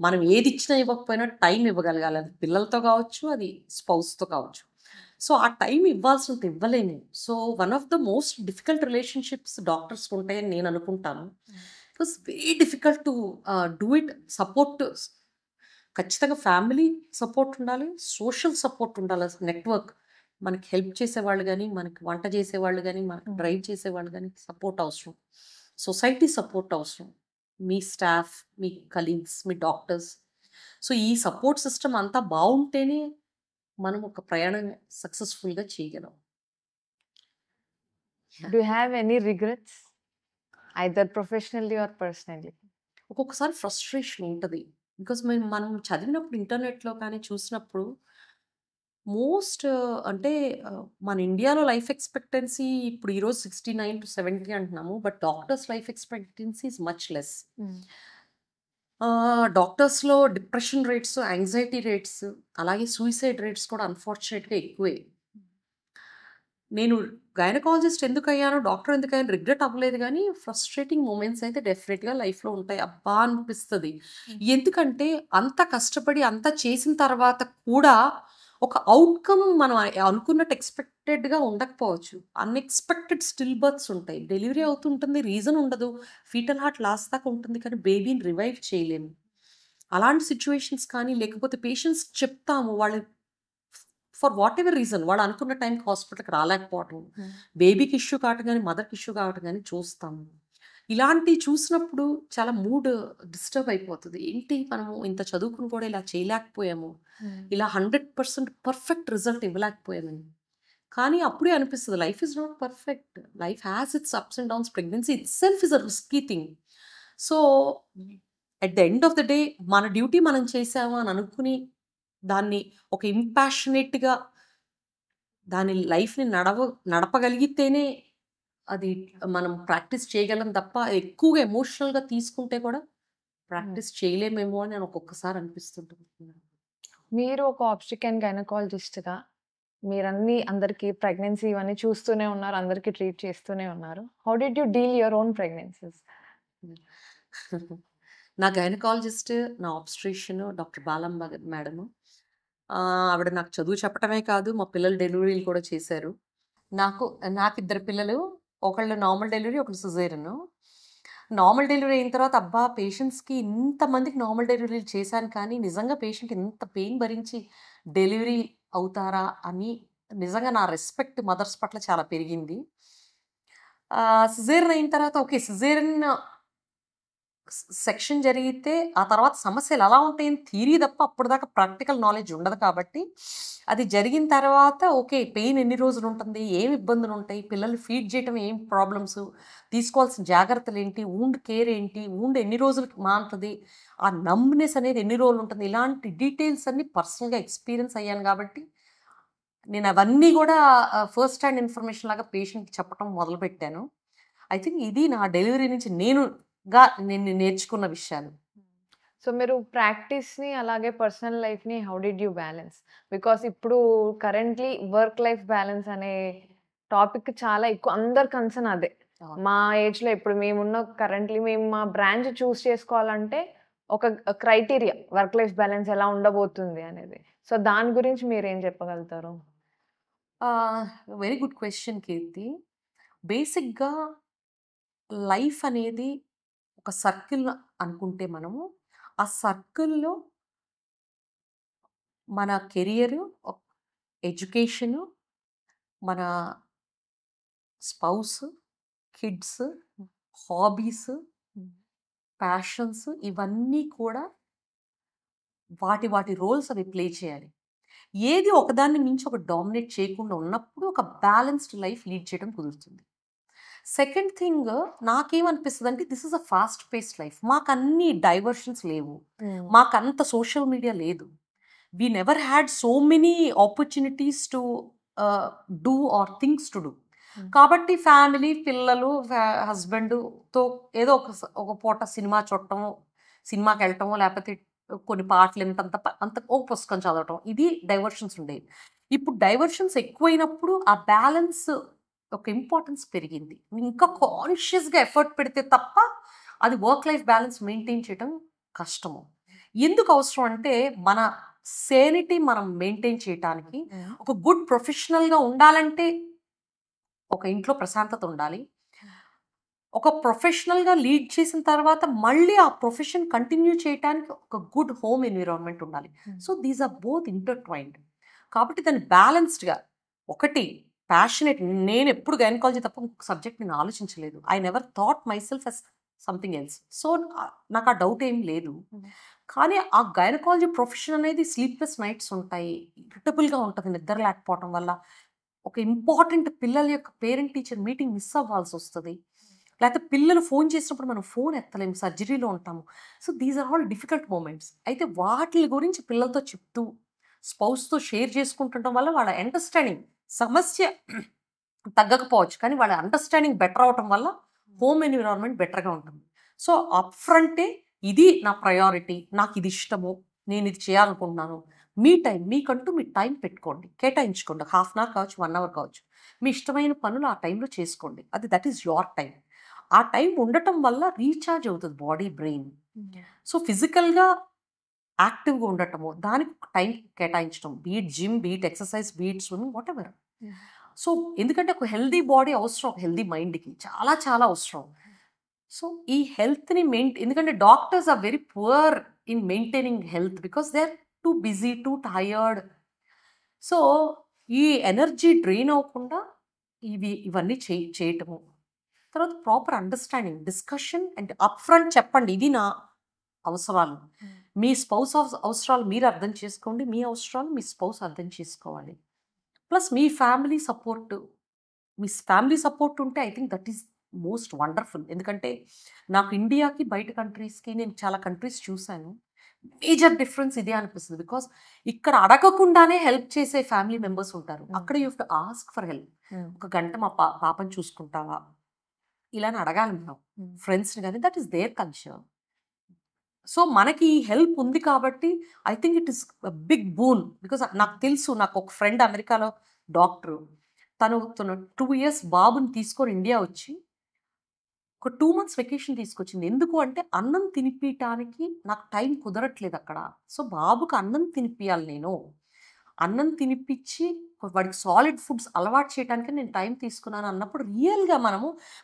మనం ఏదిచ్చినా ఇవ్వకపోయినా టైం ఇవ్వగలగాలి. అది పిల్లలతో కావచ్చు, అది స్పౌస్‌తో కావచ్చు. సో, ఆ టైం ఇవ్వాల్సినంత ఇవ్వలేము. So, one of the most difficult relationships డాక్టర్స్‌కి ఉంటాయని నేను అనుకుంటాను. It was very difficult to do it. Support ఖచ్చితంగా ఫ్యామిలీ సపోర్ట్ ఉండాలి. సోషల్ సపోర్ట్ ఉండాలి. నెట్వర్క్ మనకి హెల్ప్ చేసేవాళ్ళు గానీ, మనకి వంట చేసేవాళ్ళు గానీ, మనకి డ్రైవ్ చేసేవాళ్ళు గానీ సపోర్ట్ అవసరం. సొసైటీ సపోర్ట్ అవసరం. మీ స్టాఫ్, మీ కలీగ్స్, మీ డాక్టర్స్. సో, ఈ సపోర్ట్ సిస్టమ్ అంతా బావుంటేనే మనం ఒక ప్రయాణం సక్సెస్‌ఫుల్‌గా చేయగలం. Yeah! Do you have any regrets? Either professionally or personally? ఒక్కొక్కసారి ఫ్రస్ట్రేషన్ ఉంటది. బికాజ్ మనం చదివినప్పుడు ఇంటర్నెట్‌లో కానీ చూసినప్పుడు మోస్ట్ అంటే మన ఇండియాలో లైఫ్ ఎక్స్‌పెక్టెన్సీ ఇప్పుడు ఈరోజు 69-70 అంటున్నాము. But doctors life expectancy is much less. డాక్టర్స్‌లో డిప్రెషన్ రేట్స్, యాంగ్జైటీ రేట్స్, అలాగే సూసైడ్ రేట్స్ కూడా అన్‌ఫార్చునేట్‌గా ఎక్కువే. నేను గైనకాలజిస్ట్ ఎందుకయ్యాను, డాక్టర్ ఎందుకయ్యాను రిగ్రెట్ అవ్వలేదు గానీ, ఫ్రస్ట్రేటింగ్ మొమెంట్స్ అయితే డెఫినెట్‌గా లైఫ్‌లో ఉంటాయి. అబ్బా! అనిపిస్తది. ఎందుకంటే అంత కష్టపడి అంతా చేసిన తర్వాత కూడా ఒక ఔట్‌కమ్ మనం అనుకున్నట్టు ఎక్స్‌పెక్టెడ్‌గా ఉండకపోవచ్చు. అన్‌ఎక్స్‌పెక్టెడ్ స్టిల్ బర్త్స్ ఉంటాయి. డెలివరీ అవుతుంటుంది. రీజన్ ఉండదు. ఫీటల్ హార్ట్ లాస్ట్ దాకా ఉంటుంది. కానీ బేబీని రివైవ్ చేయలేము. అలాంటి సిట్యుయేషన్స్ కానీ లేకపోతే పేషెంట్స్‌కి చెప్తాము. వాళ్ళు ఫర్ వాట్ ఎవర్ రీజన్ వాళ్ళు అనుకున్న టైంకి హాస్పిటల్‌కి రాలేకపోవటం. బేబీకి ఇష్యూ కావటం గానీ, మదర్‌కి ఇష్యూ కావటం గానీ చూస్తాము. ఇలాంటివి చూసినప్పుడు చాలా మూడ్ డిస్టర్బ్ అయిపోతది. ఏంటి మనము ఇంత చదువుకుని కూడా ఇలా చేయలేకపోయాము. ఇలా 100% పర్ఫెక్ట్ రిజల్ట్ ఇవ్వలేకపోయామని. కానీ అప్పుడే అనిపిస్తది life is not perfect. Life has it's ups and downs. Pregnancy itself is a risky thing. So, at the end of the day మన డ్యూటీ మనం చేశామా అని అనుకుని దాన్ని ఒక ఇంపాషనేట్‌గా దాని లైఫ్‌ని నడపగలిగితేనే అది మనం ప్రాక్టీస్ చేయగలం తప్ప, ఎక్కువగా ఎమోషనల్‌గా తీసుకుంటే కూడా ప్రాక్టీస్ చేయలేమేమో అని ఒక్కొక్కసారి అనిపిస్తుంటుంది. మీరు ఒక ఆబ్స్ట్రిక్ గైనకాలజిస్ట్‌గా మీరన్నీ అందరికి ప్రెగ్నెన్సీ ఇవన్నీ చూస్తూనే ఉన్నారు. అందరికి ట్రీట్ చేస్తూనే ఉన్నారు. How did you deal your own pregnancies? నా గైనకాలజిస్ట్, నా ఆబ్స్ట్రిషన్ డాక్టర్ బాలమ్మ మేడము. ఆవిడ నాకు చదువు చెప్పటమే కాదు, మా పిల్లల డెలివరీలు కూడా చేశారు. నాకిద్దరు పిల్లలు. ఒకళ్ళు నార్మల్ డెలివరీ, ఒకళ్ళు సిజేరియను. నార్మల్ డెలివరీ అయిన తర్వాత అబ్బా! పేషెంట్స్‌కి ఇంతమందికి నార్మల్ డెలివరీలు చేశాను కానీ, నిజంగా పేషెంట్ ఇంత పెయిన్ భరించి డెలివరీ అవుతారా అని నిజంగా నా రెస్పెక్ట్ మదర్స్ పట్ల చాలా పెరిగింది. సిజేరియన్ అయిన తర్వాత ఓకే. సిజేరియన్ సెక్షన్ జరిగితే ఆ తర్వాత సమస్యలు ఎలా ఉంటాయని థియరీ తప్ప అప్పటిదాకా ప్రాక్టికల్ నాలెడ్జ్ ఉండదు కాబట్టి అది జరిగిన తర్వాత ఓకే పెయిన్ ఎన్ని రోజులు ఉంటుంది, ఏం ఇబ్బందులు ఉంటాయి, పిల్లల్ని ఫీడ్ చేయటం ఏం ప్రాబ్లమ్స్, తీసుకోవాల్సిన జాగ్రత్తలు ఏంటి, వూండ్ కేర్ ఏంటి, వూండ్ ఎన్ని రోజులకి మానుతుంది, ఆ నమ్నెస్ అనేది ఎన్ని రోజులు ఉంటుంది, ఇలాంటి డీటెయిల్స్ అన్ని పర్సనల్గా ఎక్స్పీరియన్స్ అయ్యాను కాబట్టి నేను అవన్నీ కూడా ఫస్ట్ హ్యాండ్ ఇన్ఫర్మేషన్ లాగా పేషెంట్కి చెప్పడం మొదలుపెట్టాను. ఐ థింక్ ఇది నా డెలివరీ నుంచి నేను నేర్చుకున్న విషయాలు. సో మీరు ప్రాక్టీస్‌ని అలాగే పర్సనల్ లైఫ్‌ని how did you balance? Because ఇప్పుడు కరెంట్‌లీ వర్క్ లైఫ్ బ్యాలెన్స్ అనే టాపిక్ చాలా ఎక్కువ అందరి కన్సర్న్ అదే. అవును. మా ఏజ్‌లో ఇప్పుడు కరెంట్‌లీ మేము మా బ్రాంచ్ చూస్ చేసుకోవాలంటే ఒక క్రైటీరియా వర్క్ లైఫ్ బ్యాలెన్స్ ఎలా ఉండబోతుంది అనేది. సో దాని గురించి మీరేం చెప్పగలుగుతారు? వెరీ గుడ్ క్వెషన్ కీర్తి. బేసిక్‌గా లైఫ్ అనేది ఒక సర్కిల్ అనుకుంటే మనము, ఆ సర్కిల్‌లో మన కెరియరు, ఎడ్యుకేషను, మన స్పౌస్, కిడ్స్, హాబీస్, ప్యాషన్స్ ఇవన్నీ కూడా వాటి రోల్స్ అవి ప్లే చేయాలి. ఏది ఒకదాన్ని మించి ఒకటి డామినేట్ చేయకుండా ఉన్నప్పుడు ఒక బ్యాలెన్స్డ్ లైఫ్ లీడ్ చేయడం కుదురుతుంది. సెకండ్ థింగ్ నాకేమనిపిస్తదంటే this is a fast paced life. మాకన్ని డైవర్షన్స్ లేవు. మాకంత సోషల్ మీడియా లేదు. We never had so many opportunities to do or things to do. కాబట్టి ఫ్యామిలీ, పిల్లలు, హస్బెండ్‌తో ఏదో ఒక పూట సినిమా చూడటమో, సినిమాకెళ్ళటమో, లేకపోతే కొన్ని పాటలు వినటం తప్ప ఓ పుస్తకం చదవటం. ఇది డైవర్షన్స్ ఉండేవి. ఇప్పుడు డైవర్షన్స్ ఎక్కువైనప్పుడు ఆ బ్యాలెన్స్ ఒక ఇంపార్టెన్స్ పెరిగింది. ఇంకా కాన్షియస్‌గా ఎఫర్ట్ పెడితే తప్ప అది వర్క్ లైఫ్ బ్యాలెన్స్ మెయింటైన్ చేయడం కష్టము. ఎందుకు అవసరం అంటే మన సేనిటీ మనం మెయింటైన్ చేయటానికి ఒక గుడ్ ప్రొఫెషనల్‌గా ఉండాలంటే ఒక ఇంట్లో ప్రశాంతత ఉండాలి. ఒక ప్రొఫెషనల్‌గా లీడ్ చేసిన తర్వాత మళ్ళీ ఆ ప్రొఫెషన్ కంటిన్యూ చేయటానికి ఒక గుడ్ హోమ్ ఎన్విరాన్మెంట్ ఉండాలి. So these are both intertwined. కాబట్టి దాన్ని బ్యాలెన్స్డ్‌గా ఒకటి ప్యాషనేట్ నేనెప్పుడు గైనకాలజీ తప్ప ఇంకొక సబ్జెక్ట్ నేను ఆలోచించలేదు. I never thought myself as something else. So నాకు ఆ డౌట్ ఏం లేదు. కానీ ఆ గైనకాలజీ ప్రొఫెషన్ అనేది స్లీప్‌లెస్ నైట్స్ ఉంటాయి. ఇరిటబుల్‌గా ఉంటది నిద్ర లేకపోవటం వల్ల. ఒక ఇంపార్టెంట్ పిల్లల యొక్క పేరెంట్ టీచర్ మీటింగ్ మిస్ అవ్వాల్సొస్తది. లేకపోతే పిల్లలు ఫోన్ చేసినప్పుడు మనం ఫోన్ ఎత్తలేము. సర్జరీలో ఉంటాము. So these are all difficult moments. అయితే వాటిలి గురించి పిల్లలతో చెప్తూ, స్పౌస్‌తో షేర్ చేసుకుంటుండటం వల్ల వాళ్ళ అండర్‌స్టాండింగ్ సమస్య తగ్గకపోవచ్చు. కానీ వాళ్ళ అండర్‌స్టాండింగ్ బెటర్ అవ్వటం వల్ల హోమ్ ఎన్విరాన్మెంట్ బెటర్‌గా ఉంటుంది. సో అప్ ఫ్రంటే ఇది నా ప్రయారిటీ. నాకిది ఇష్టము. నేనిది చేయాలనుకుంటున్నాను. మీకంటూ మీ టైం పెట్టుకోండి. కేటాయించుకోండి. హాఫ్ అన్ అవర్ కావచ్చు, 1 అవర్ కావచ్చు. మీ ఇష్టమైన పనులు ఆ టైంలో చేసుకోండి. That is your time. ఆ టైం ఉండటం వల్ల రీచార్జ్ అవుతది బాడీ, బ్రెయిన్. సో ఫిజికల్‌గా యాక్టివ్‌గా ఉండటము, దానికి టైం కేటాయించడం. Be it gym, be it exercise, be it swimming whatever. So ఎందుకంటే ఒక హెల్తీ బాడీ అవసరం ఒక హెల్తీ మైండ్‌కి. చాలా చాలా అవసరం. సో ఈ హెల్త్‌ని ఎందుకంటే doctors are very poor in maintaining health because they are too busy, too tired. So ఈ ఎనర్జీ డ్రైన్ అవ్వకుండా ఇవన్నీ చేయటము. తర్వాత proper understanding, discussion and up front చెప్పండి. ఇది నా అవసరాలు. మీ స్పౌస్ అవసరాలు మీరు అర్థం చేసుకోండి. మీ అవసరాలు మీ స్పౌస్ అర్థం చేసుకోవాలి. ప్లస్ మీ ఫ్యామిలీ సపోర్ట్ ఉంటే I think that is most wonderful. ఎందుకంటే నాకు ఇండియాకి, బయట కంట్రీస్‌కి నేను చాలా కంట్రీస్ చూసాను. మేజర్ డిఫరెన్స్ ఇదే అనిపిస్తుంది. బికాస్ ఇక్కడ అడగకుండానే హెల్ప్ చేసే ఫ్యామిలీ మెంబర్స్ ఉంటారు. అక్కడ you have to ask for help. ఒక గంట మా పాపని చూసుకుంటావా? ఇలా అని అడగాలి మనం. ఫ్రెండ్స్‌ని గాని that is their culture. So మనకి ఈ హెల్ప్ ఉంది కాబట్టి I think it is big boon. Because నాకు తెలుసు, నాకు ఒక ఫ్రెండ్ అమెరికాలో డాక్టరు. తను 2 ఇయర్స్ బాబుని తీసుకొని ఇండియా వచ్చి ఒక 2 మంత్స్ వెకేషన్ తీసుకొచ్చింది. ఎందుకు అంటే అన్నం తినిపియటానికి నాకు టైం కుదరట్లేదు అక్కడ. సో బాబుకి అన్నం తినిపియాలి నేను. అన్నం తినిపిచ్చి వాడికి సాలిడ్ ఫుడ్స్ అలవాటు చేయడానికి నేను టైం తీసుకున్నాను అన్నప్పుడు రియల్‌గా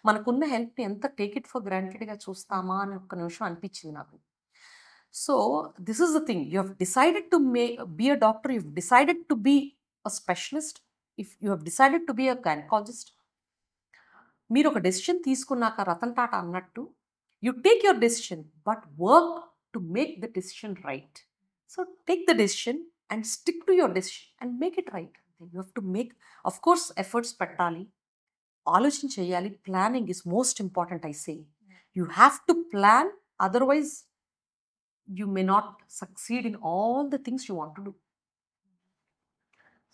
మనకున్న హెల్ప్‌ని ఎంత టేక్ ఇట్ ఫర్ గ్రాంటెడ్‌గా చూస్తామా అని ఒక్క నిమిషం అనిపించింది నాకు. So this is the thing. You have decided to be a doctor. You have decided to be a specialist. If you have decided to be a gynaecologist. మీరు ఒక డెసిషన్ తీసుకున్నాక రతన్ టాటా అన్నట్టు You take your decision, but work to make the decision right. So take the decision and stick to your decision and make it right. You have to make, of course, efforts pettali. ఆలోచన చేయాలి. Planning is most important I say. You have to plan, otherwise you may not succeed in all the things you want to do.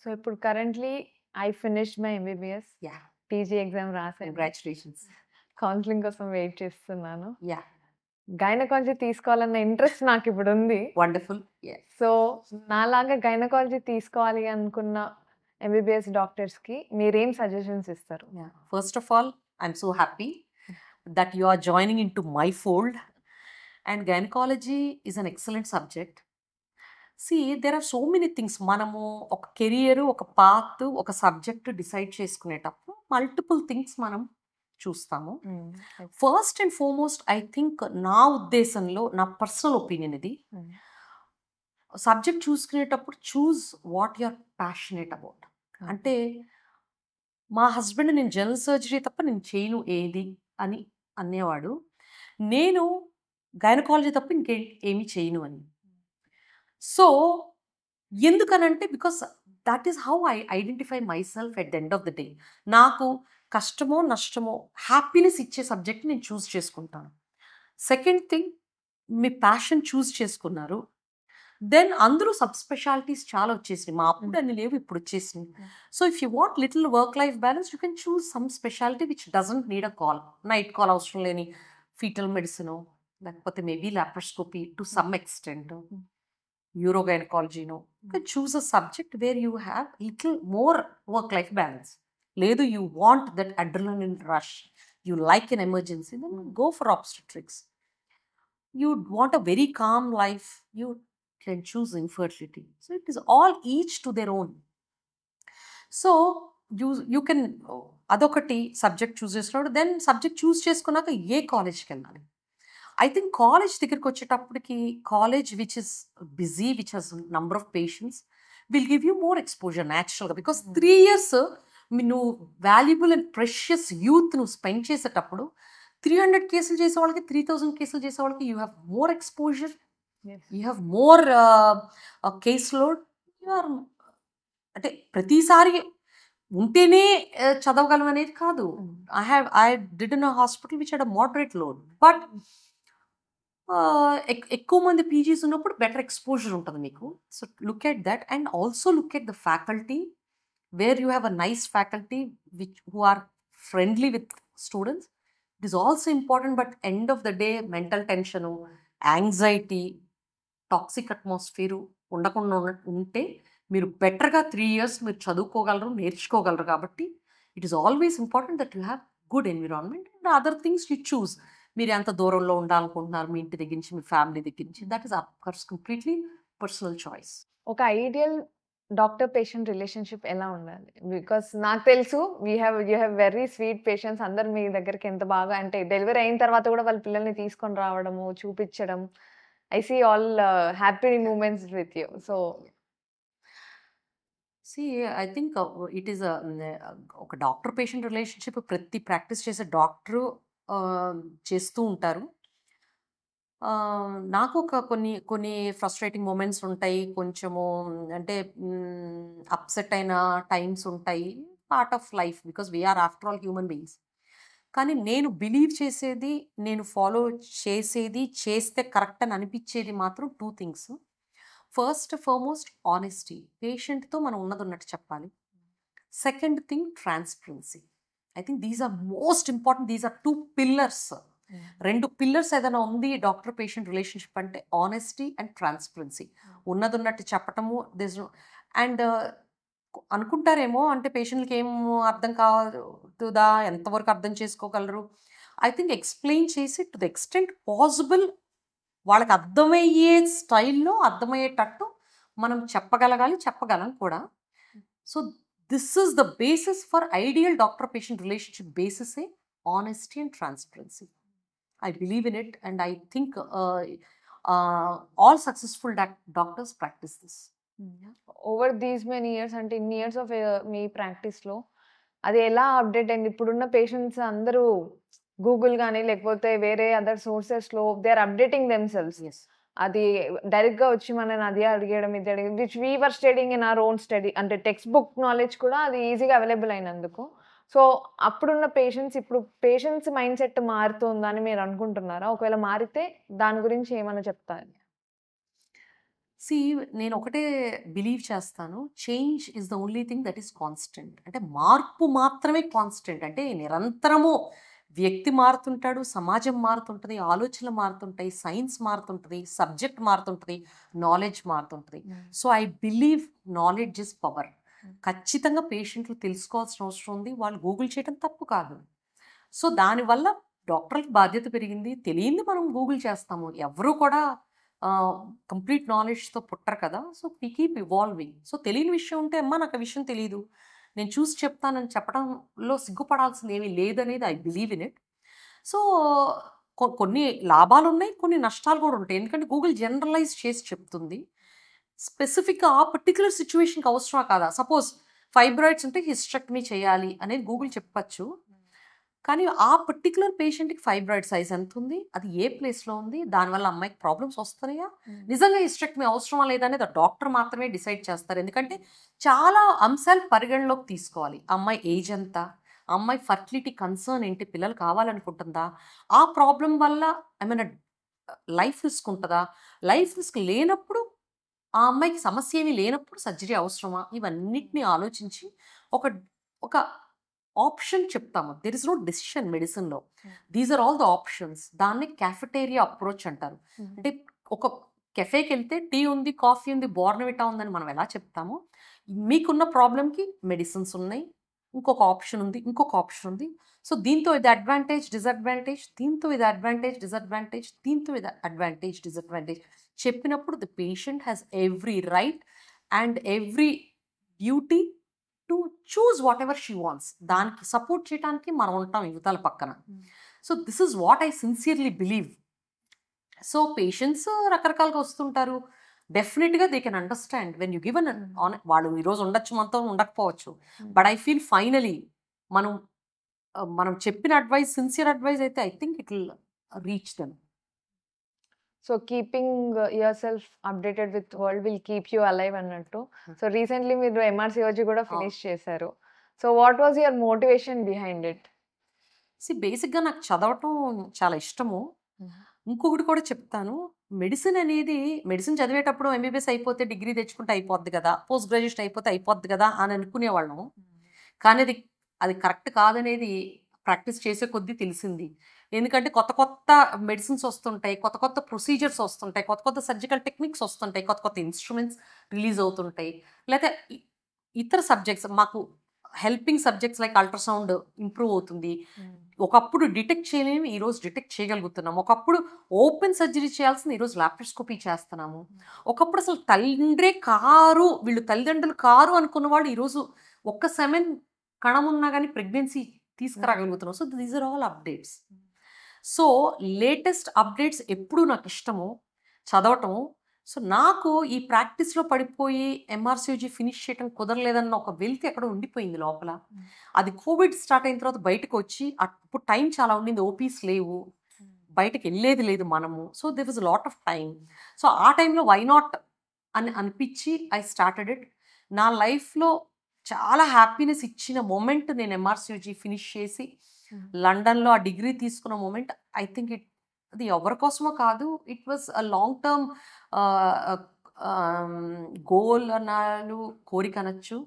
So ఇప్పుడు currently I finished my MBBS, yeah, PG exam రాసాను, congratulations. Counselling కోసం wait చేస్తున్నాను. Yeah, gynaecology తీసుకోవాలన్న interest నాకు ఇప్పుడు ఉంది. Wonderful. So నాలాగా gynaecology తీసుకోవాలి అనుకున్న ఎంబీబీఎస్ డాక్టర్స్కి మీరేం సజెషన్స్ ఇస్తారు? First of all, I'm so happy that you are joining into my fold, and gynecology is an excellent subject. See, there are so many things. మనము ఒక కెరియర్, ఒక path, ఒక సబ్జెక్ట్ డిసైడ్ చేసుకునేటప్పుడు multiple things మనం చూస్తాము. First and foremost, I think నా ఉద్దేశంలో, నా పర్సనల్ ఒపీనియన్ ఇది, సబ్జెక్ట్ చూసుకునేటప్పుడు choose what you are passionate about. అంటే మా హస్బెండ్ నేను జనరల్ సర్జరీ తప్ప నేను చేయను ఏది అని అనేవాడు. నేను గైనకాలజీ తప్ప ఏమీ చేయను అని. సో ఎందుకనంటే, because that is how I identify my self at the end of the day. నాకు కష్టమో నష్టమో హ్యాపీనెస్ ఇచ్చే సబ్జెక్ట్ నేను చూస్ చేసుకుంటాను. సెకండ్ థింగ్, మీ ప్యాషన్ చూస్ చేసుకున్నారు. దెన్ అందరూ సబ్ స్పెషాలిటీస్ చాలా వచ్చేసినాయి. మా అప్పుడు అన్ని లేవు, ఇప్పుడు వచ్చేసినాయి. So if you want little work life balance, you can choose some speciality which doesn't need a call, night call అవసరం లేని ఫీటల్ మెడిసిన్, లేకపోతే maybe laparoscopy to some extent, యూరోగైనకాలజీనో. You can choose a subject where you have little more work life balance. లేదు, you want that adrenaline rush, you like an emergency, then go for obstetrics. You want a very calm life, you can choose infertility. So it is all each to their own. So you can adokati subject choose chestunadu, then subject choose cheskunnaka ఏ కాలేజ్కి వెళ్ళాలి. I think college దగ్గరికి వచ్చేటప్పటికి, college which is busy, which has number of patients, will give you more exposure న్యాచురల్గా. Because 3 years నువ్వు valuable and precious youth నువ్వు spend చేసేటప్పుడు, 300 కేసులు చేసే వాళ్ళకి, 3000 కేసులు చేసే వాళ్ళకి, you have more exposure, you have more case load. You are, అంటే ప్రతిసారి ఉంటేనే చదవగలం అనేది కాదు. I did in a hospital which had a moderate load, but ఎక్కువ మంది పీజీస్ ఉన్నప్పుడు బెటర్ ఎక్స్పోజర్ ఉంటుంది మీకు. So look at that, and also look at the faculty, where you have a nice faculty which who are friendly with students. It is also important, but end of the day, mental tension, anxiety, toxic atmosphere ఉండకుండా ఉంటే మీరు బెటర్గా 3 years మీరు చదువుకోగలరు, నేర్చుకోగలరు. కాబట్టి it is always important that you have good environment and other things you choose. మీరు ఎంత దూరంలో ఉండాలనుకుంటున్నారు, మీ ఇంటి దగ్గర నుంచి, మీ ఫ్యామిలీ దగ్గర నుంచి, that is of course completely personal choice. ఒక ఐడియల్ డాక్టర్ పేషెంట్ రిలేషన్షిప్ ఎలా ఉండాలి? బికాస్ నాకు తెలుసు you have very sweet patients. అందరు మీ దగ్గరికి ఎంత బాగా, అంటే డెలివరీ అయిన తర్వాత కూడా వాళ్ళ పిల్లల్ని తీసుకొని రావడము, చూపించడం, I see all happy moments with you. So I think it is ఒక డాక్టర్ పేషెంట్ రిలేషన్షిప్ ప్రతి ప్రాక్టీస్ చేసే డాక్టరు చేస్తూ ఉంటారు. నాకు ఒక కొన్ని ఫ్రస్ట్రేటింగ్ మూమెంట్స్ ఉంటాయి, కొంచెము అంటే అప్సెట్ అయిన టైమ్స్ ఉంటాయి. Part of life, because we're after all human beings. కానీ నేను బిలీవ్ చేసేది, నేను ఫాలో చేసేది, చేస్తే కరెక్ట్ అని అనిపించేది మాత్రం 2 things. ఫస్ట్ ఫార్మోస్ట్ ఆనెస్టీ, పేషెంట్తో మనం ఉన్నది ఉన్నట్టు చెప్పాలి. Second thing transparency. I think these are most important. These are 2 pillars. 2 pillars ఏదైనా ఉంది డాక్టర్ పేషెంట్ రిలేషన్షిప్ అంటే, ఆనెస్టీ అండ్ ట్రాన్స్పరెన్సీ. ఉన్నది ఉన్నట్టు చెప్పటము. అండ్ అనుకుంటారేమో, అంటే పేషెంట్లకి ఏం అర్థం కాదుదా, ఎంతవరకు అర్థం చేసుకోగలరు. ఐ థింక్ ఎక్స్ప్లెయిన్ చేసి టు ద ఎక్స్టెంట్ పాసిబుల్ వాళ్ళకి అర్థమయ్యే స్టైల్లో, అర్థమయ్యేటట్టు మనం చెప్పగలం కూడా. So this is the basis for ideal doctor patient relationship. బేసిసే honesty and transparency. I believe in it, and I think all successful doctors practice this. Over these many years, అంటే ఇన్ని ఇయర్స్ ఆఫ్ మీ ప్రాక్టీస్లో అది ఎలా update అయింది? ఇప్పుడున్న patients అందరూ Google గాని, లేకపోతే వేరే అదర్ సోర్సెస్‌లో they are updating themselves. Yes. అది డైరెక్ట్‌గా వచ్చి మనల్ని అదే అడిగేయడం, ఇది అడిగడం which we were studying in our own study. అంటే టెక్స్ట్ బుక్ నాలెడ్జ్ కూడా అది ఈజీగా అవైలబుల్ అయినందుకు. సో, అప్పుడున్న పేషెంట్స్ ఇప్పుడు పేషెంట్స్ మైండ్‌సెట్ మారుతుందని మీరు అనుకుంటున్నారా? ఒకవేళ మారితే దాని గురించి ఏమన్నా చెప్తారా? సీ నేను ఒకటే బిలీవ్ చేస్తాను. Change is the only thing that is constant. అంటే మార్పు మాత్రమే కాన్స్టెంట్. అంటే నిరంతరము వ్యక్తి మారుతుంటాడు, సమాజం మారుతుంటది, ఆలోచనలు మారుతుంటాయి, సైన్స్ మారుతుంటది, సబ్జెక్ట్ మారుతుంటది, నాలెడ్జ్ మారుతుంటది. So, I believe knowledge is power. ఖచ్చితంగా పేషెంట్లు తెలుసుకోవాల్సిన అవసరం ఉంది. వాళ్ళు గూగుల్ చేయడం తప్పు కాదు. సో, దానివల్ల డాక్టర్‌లకి బాధ్యత పెరిగింది. తెలియంది మనం గూగుల్ చేస్తాము. ఎవరు కూడా కంప్లీట్ నాలెడ్జ్‌తో పుట్టరు కదా! So, we keep evolving. So, తెలియని విషయం ఉంటే, అమ్మా నాకు ఆ విషయం తెలీదు. నేను చూసి చెప్తానని చెప్పడంలో సిగ్గుపడాల్సిందేమీ లేదనేది I believe in it. So, కొన్ని లాభాలున్నాయి, కొన్ని నష్టాలు కూడా ఉంటాయి. ఎందుకంటే గూగుల్ జనరలైజ్ చేసి చెప్తుంది. స్పెసిఫిక్‌గా ఆ పర్టిక్యులర్ సిట్యుయేషన్‌కి అవసరమా కాదా? సపోజ్ ఫైబ్రాయిడ్స్ ఉంటే హిస్టెక్టమీ చేయాలి అనేది గూగుల్ చెప్పచ్చు. కానీ ఆ పర్టిక్యులర్ పేషెంట్‌కి ఫైబ్రాయిడ్ సైజ్ ఎంతుంది? అది ఏ ప్లేస్‌లో ఉంది? దానివల్ల అమ్మాయికి ప్రాబ్లమ్స్ వస్తున్నాయా? నిజంగా హిస్టెక్టమీ అవసరమా లేదా అనేది ఆ డాక్టర్ మాత్రమే డిసైడ్ చేస్తారు. ఎందుకంటే చాలా అంశాలు పరిగణలోకి తీసుకోవాలి. ఆ అమ్మాయి ఏజ్ ఎంత? ఆ అమ్మాయి ఫర్టిలిటీ కన్సర్న్ ఏంటి? పిల్లలు కావాలనుకుంటుందా? ఆ ప్రాబ్లమ్ వల్ల ఏమైనా లైఫ్ రిస్క్ ఉంటదా? లైఫ్ రిస్క్ లేనప్పుడు ఆ అమ్మాయికి సమస్య ఏమీ లేనప్పుడు సర్జరీ అవసరమా? ఇవన్నిటిని ఆలోచించి ఒక ఒక ఆప్షన్ చెప్తాము. దేర్ ఇస్ నో డెసిషన్ మెడిసిన్‌లో. These are all the options. దాన్ని కాఫెటేరియా అప్రోచ్ అంటారు. అంటే ఒక కెఫేకెళ్తే టీ ఉంది, కాఫీ ఉంది, బోర్న్‌విటా ఉందని మనం ఎలా చెప్తామో, మీకున్న ప్రాబ్లమ్‌కి మెడిసిన్స్ ఉన్నాయి. ఇంకొక ఆప్షన్ ఉంది, ఇంకొక ఆప్షన్ ఉంది. సో, దీంతో ఇది అడ్వాంటేజ్, డిసడ్వాంటేజ్, దీంతో ఇది అడ్వాంటేజ్, డిసడ్వాంటేజ్, దీంతో ఇది అడ్వాంటేజ్, డిసడ్వాంటేజ్ చెప్పినప్పుడు the patient has every right and every duty to choose what ever she wants. దానికి సపోర్ట్ చేయడానికి మనం ఉంటాం యువతల పక్కన. So, this is what I sincerely believe. So, patients రకరకాలుగా వస్తుంటారు. డెఫినిట్‌గా they can understand when you give వాళ్ళు ఈరోజు ఉండొచ్చు, మనతో ఉండకపోవచ్చు. బట్ ఐ ఫీల్ ఫైనలీ మనం మనం చెప్పిన అడ్వైస్ సిన్సియర్ అడ్వైస్ అయితే I think it will reach them. So, keeping yourself updated with world will keep you alive అన్నట్టు. సో, రీసెంట్‌లీ మీరు ఎంఆర్‌సీఓజీ కూడా ఫినిష్ చేశారు. So, what was your motivation behind it? బేసిక్‌గా నాకు చదవటం చాలా ఇష్టము. ఇంకొకటి కూడా చెప్తాను. మెడిసిన్ చదివేటప్పుడు ఎంబీబీఎస్ అయిపోతే డిగ్రీ తెచ్చుకుంటే అయిపోద్ది కదా! పోస్ట్ గ్రాడ్యుయేషన్ అయిపోతే అయిపోద్ది కదా! అని అనుకునేవాళ్ళం. కానీ అది కరెక్ట్ కాదనేది ప్రాక్టీస్ చేసే కొద్దీ తెలిసింది. ఎందుకంటే కొత్త కొత్త మెడిసిన్స్ వస్తుంటాయి. కొత్త కొత్త ప్రొసీజర్స్ వస్తుంటాయి. కొత్త కొత్త సర్జికల్ టెక్నిక్స్ వస్తుంటాయి. కొత్త కొత్త ఇన్‌స్ట్రుమెంట్స్ రిలీజ్ అవుతుంటాయి. లేతే ఇతర సబ్జెక్ట్స్ మాకు helping subjects like ultrasound improve అవుతుంది. ఒకప్పుడు డిటెక్ట్ చేయలేనివి ఈరోజు డిటెక్ట్ చేయగలుగుతున్నాం. ఒకప్పుడు ఓపెన్ సర్జరీ చేయాల్సింది ఈరోజు లాప్రోస్కోపీ చేస్తున్నాము. ఒకప్పుడు అసలు వీళ్ళు తల్లిదండ్రులు కారు అనుకున్న వాళ్ళు ఈరోజు ఒక్క సెమెన్ కణం ఉన్నా గానీ ప్రెగ్నెన్సీ తీసుకురాగలుగుతున్నాం. So, these are all updates. So, latest updates ఎప్పుడూ నాకిష్టము చదవటము. సో, నాకు ఈ ప్రాక్టీస్‌లో పడిపోయి ఎంఆర్‌సీఓజీ ఫినిష్ చేయటం కుదరలేదన్న ఒక వెలితి ఎక్కడో ఉండిపోయింది లోపల. అది కోవిడ్ స్టార్ట్ అయిన తర్వాత బయటకొచ్చి అప్పుడు టైం చాలా ఉండింది. ఓపీస్ లేవు. బయటకెళ్ళేది లేదు మనము. So, there was a lot of time. So, ఆ టైంలో వై నాట్ అని అనిపిచ్చి ఐ స్టార్టెడ్ ఇట్. నా లైఫ్‌లో చాలా హ్యాపీనెస్ ఇచ్చిన మొమెంట్ నేను ఎంఆర్‌సీఓజీ ఫినిష్ చేసి లండన్‌లో ఆ డిగ్రీ తీసుకున్న మొమెంట్ ఐ థింక్ అది ఎవరి కోసమో కాదు. It was a long term ఆహ్, గోల్ అనాలు, కోరిక అనొచ్చు.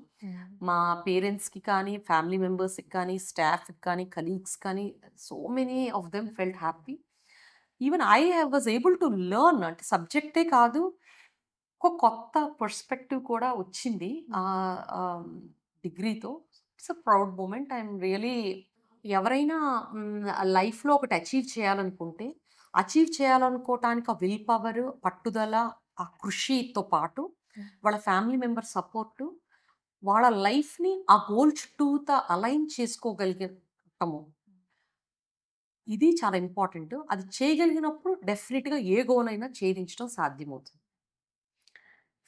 మా పేరెంట్స్‌కి కానీ, ఫ్యామిలీ మెంబర్స్‌కి కానీ, స్టాఫ్‌కి కానీ, కలీగ్స్ కానీ so many of them felt happy. Even I was able to learn అంటే సబ్జెక్టే కాదు, ఒక కొత్త పర్స్పెక్టివ్ కూడా వచ్చింది డిగ్రీతో. It's a proud moment. I'm really ఎవరైనా లైఫ్‌లో ఒకటి అచీవ్ చేయాలనుకోవటానికి ఆ విల్ పవర్, పట్టుదల, ఆ కృషితో పాటు వాళ్ళ ఫ్యామిలీ మెంబర్ సపోర్టు, వాళ్ళ లైఫ్‌ని ఆ గోల్ చుట్టూతా అలైన్ చేసుకోగలిగటము. ఇది చాలా ఇంపార్టెంట్. అది చేయగలిగినప్పుడు డెఫినిట్‌గా ఏ గోల్ అయినా ఛేదించడం సాధ్యమవుతుంది.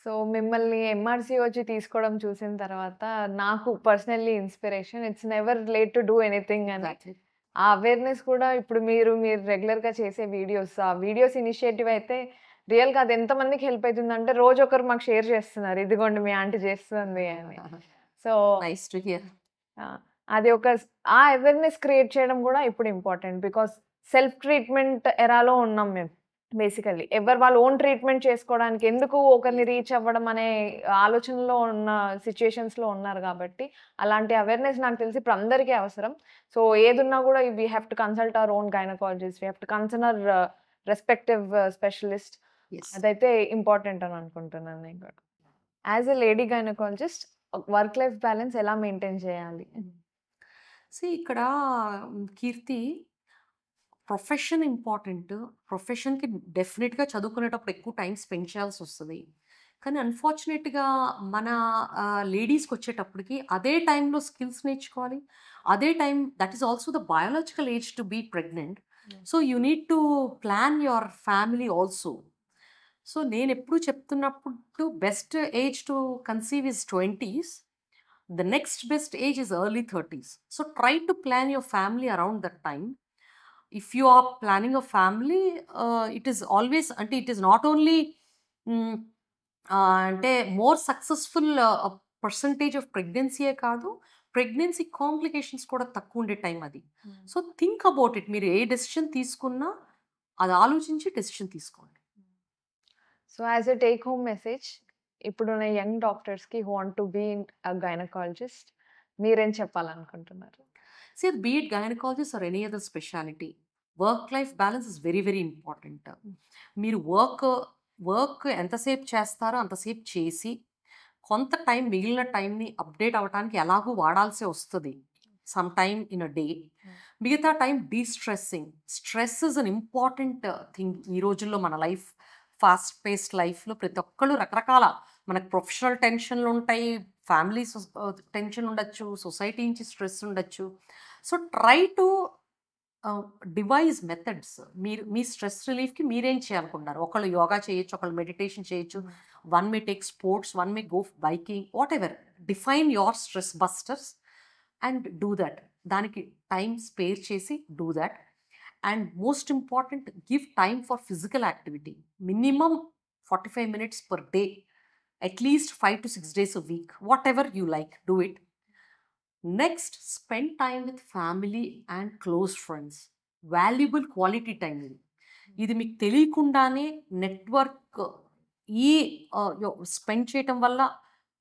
సో, మిమ్మల్ని ఎంఆర్‌సీఓజీ తీసుకోవడం చూసిన తర్వాత నాకు personally inspiration. It's never late to do anything అని. ఎగ్జాక్ట్‌లీ. ఆ అవేర్‌నెస్ కూడా ఇప్పుడు మీరు రెగ్యులర్‌గా చేసే వీడియోస్, ఆ వీడియోస్ ఇనిషియేటివ్ అయితే రియల్‌గా అది ఎంతమందికి హెల్ప్ అయితుందంటే రోజొకరు మాకు షేర్ చేస్తున్నారు. ఇదిగోండి మీ ఆంటీ చేస్తుంది అని. So, nice to hear. ఆ! అది ఒక ఆ అవేర్‌నెస్ క్రియేట్ చేయడం గూడా ఇప్పుడు ఇంపార్టెంట్. బికాజ్ సెల్ఫ్ ట్రీట్మెంట్ ఎరాలో ఉన్నాం మేము బేసికల్లీ. ఎవరు వాళ్ళ ఓన్ ట్రీట్మెంట్ చేసుకోవడానికి ఎందుకు ఒకరిని రీచ్ అవ్వడం అనే ఆలోచనలో ఉన్న సిట్యుయేషన్స్‌లో ఉన్నారు గాబట్టి, అలాంటి అవేర్‌నెస్ నాకు తెలిసి ఇప్పుడు అందరికీ అవసరం. సో, ఏదున్నా గూడా we have to consult our own gynaecologist. We have to concern our respective specialist. Yes. అదైతే ఇంపార్టెంట్ అని అనుకుంటున్నాను నేను కూడా. As a lady gynaecologist work life balance ఎలా మెయింటైన్ చేయాలి? ఇక్కడ కీర్తి, ప్రొఫెషన్ ఇంపార్టెంట్. ప్రొఫెషన్‌కి డెఫినిట్‌గా చదువుకునేటప్పుడు ఎక్కువ టైం స్పెండ్ చేయాల్సొస్తది. కానీ అన్‌ఫార్చునేట్‌గా మన లేడీస్‌కొచ్చేటప్పటికి అదే టైంలో స్కిల్స్ నేర్చుకోవాలి. అదే time that is also the biological age to be pregnant. So, you need to plan your family also. So, నేనెప్పుడు చెప్తున్నప్పుడు best age to conceive is 20s. The next best age is early 30s. So try to plan your family around that time. If you are planning a family, it is always, అంటే it is not only అంటే more successful percentage of ప్రెగ్నెన్సీయే కాదు, pregnancy complications కూడా తక్కువ ఉండే time అది. So think about it. మీరు ఏ డెసిషన్ తీసుకున్నా అది ఆలోచించి డెసిషన్ తీసుకోండి. So, as a take home message ఇప్పుడున్న యంగ్ డాక్టర్స్‌కి who want to be a gynaecologist మీరేం చెప్పాలనుకుంటున్నారు? See, be it gynecologist or any other specialty, work-life balance is very, very important. మీరు వర్క్ ఎంతసేపు చేస్తారో అంతసేపు చేసి, కొంత టైం మిగిలిన టైంని అప్డేట్ అవ్వటానికి ఎలాగూ వాడాల్సే వస్తది. Some time in a day. మిగతా time destressing. Stress is an important thing ఈ రోజుల్లో మన లైఫ్. ఫాస్ట్ పేస్డ్ లైఫ్‌లో ప్రతి ఒక్కళ్ళు రకరకాల మనకు ప్రొఫెషనల్ టెన్షన్‌లు ఉంటాయి. ఫ్యామిలీ టెన్షన్ ఉండొచ్చు. సొసైటీ నుంచి స్ట్రెస్ ఉండొచ్చు. So, try to device methods. మీరు మీ స్ట్రెస్ రిలీఫ్‌కి మీరేం చేయాలనుకుంటున్నారు? ఒకళ్ళు యోగా చేయొచ్చు. ఒకళ్ళు మెడిటేషన్ చేయొచ్చు. One may take sports. One may go biking. Whatever. Define your stress busters and do that. దానికి టైం స్పేర్ చేసి do that. And most important, give time for physical activity. Minimum 45 minutes per day. At least 5 to 6 days a week. Whatever you like, do it. Next, spend time with family and close friends. Valuable quality time ఇది. ఇది మీకు తెలియకుండానే network ఈ spend చేయటం వల్ల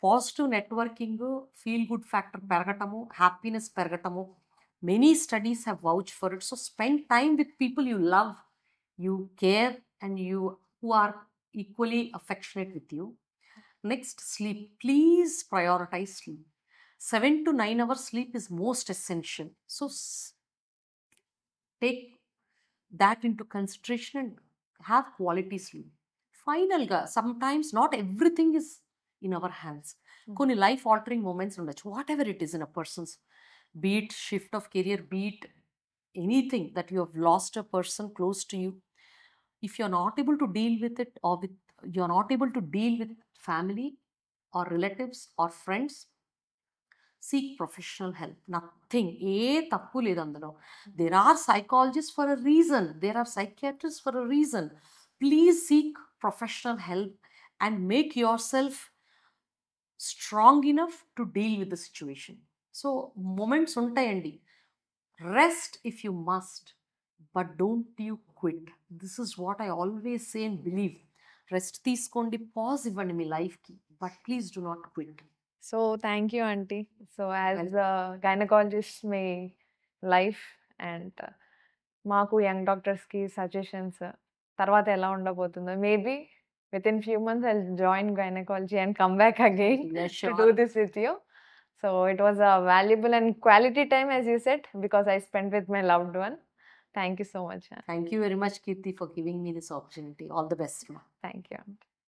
positive networking, feel good factor పెరగటము, happiness పెరగటము. Many studies have vouched for it. So spend time with people you love, you care, and you who are equally affectionate with you. Next, sleep. Please prioritize sleep. 7 to 9 hours sleep is most essential. So take that into consideration and have quality sleep. Finally, sometimes not everything is in our hands. కొన్ని life altering moments ఉండొచ్చు. Whatever it is in a person's, be it shift of career, be it anything that you have lost a person close to you. If you're not able to deal with it, or you're not able to deal with family or relatives or friends, seek professional help. Nothing. తప్పు లేదు అందులో. There are psychologists for a reason. There are psychiatrists for a reason. Please seek professional help and make yourself strong enough to deal with the situation. So, moments ఉంటాయండి. Rest if you must, but don't you quit. This is what I always say and believe. Rest తీసుకోండి, pause ఇవ్వండి మీ లైఫ్కి, but please do not quit. So, thank you aunty. So, as gynaecologist me life and మాకు young డాక్టర్స్‌కి suggestions తర్వాత ఎలా ఉండబోతుందో maybe within few months I will join gynaecology and come back again to do this with you. So it was a valuable and quality time, as you said, because I spent with my loved one. Thank you so much. Thank you very much, Kirti, for giving me this opportunity. All the best. Thank you.